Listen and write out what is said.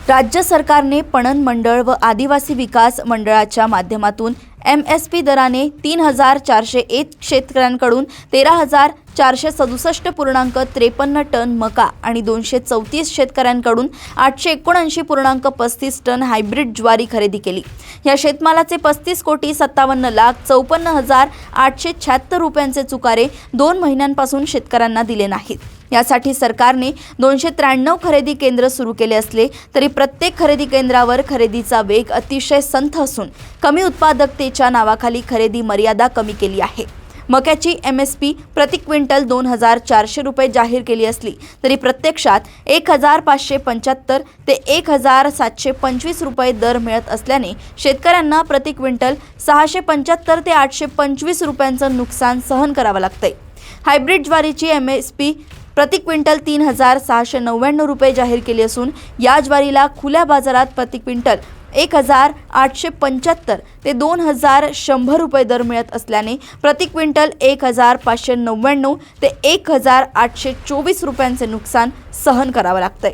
राज्य सरकारने पणन मंडळ व आदिवासी विकास मंडळाच्या माध्यमातून MSP दराने 3,401 शेतकऱ्यांकडून 13,467.53 टन मका आणि 234 शेतकऱ्यांकडून 879.35 टन हायब्रिड ज्वारी खरेदी केली। या शेतमालाचे 35,57,54,876 रुपयांचे चुकारे 2 महिन्यांपासून शेतकऱ्यांना दिले नाहीत। यासाठी सरकारने 293 खरेदी केंद्र सुरू केले असले तरी प्रत्येक खरेदी केंद्रावर खरेदीचा वेग अतिशय संथ असून कमी उत्पादकतेच्या नावाखाली खरेदी मर्यादा कमी केली आहे। मक्याची MSP प्रति क्विंटल 2,400 रुपये जाहीर केली असली तरी प्रत्यक्षात 1,575 ते 1,725 रुपये दर मिळत असल्याने शेतकऱ्यांना प्रति क्विंटल 675 ते 825 रुपयांचं नुकसान सहन करावं लागतंय। हायब्रिड ज्वारीची MSP प्रति क्विंटल 3,699 रुपये जाहीर केली असून या ज्वारीला खुल्या बाजारात प्रति क्विंटल 1,875 ते 2,100 रुपये दर मिळत असल्याने प्रति क्विंटल 1,599 ते 1,824 रुपयांचे नुकसान सहन करावं लागतंय।